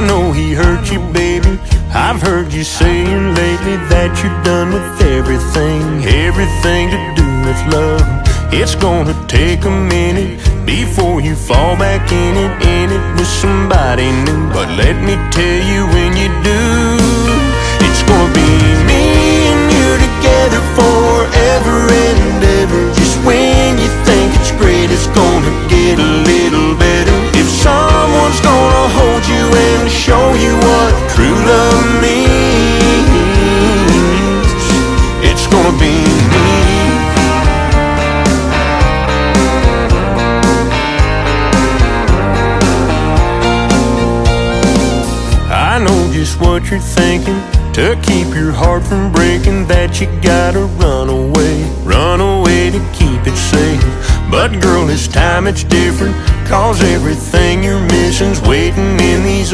I know he hurt you, baby. I've heard you saying lately that you're done with everything, everything to do with love. It's gonna take a minute before you fall back in it with somebody new. But let me tell you, when you do, it's gonna be me and you together forever and ever. Just when you think it's great, it's gonna get a little better. If someone's gonna hold you and show you what true love means, it's gonna be me. I know just what you're thinking, to keep your heart from breaking, that you gotta run away to keep it safe. But girl, this time it's different, 'cause everything you're missing's waiting in these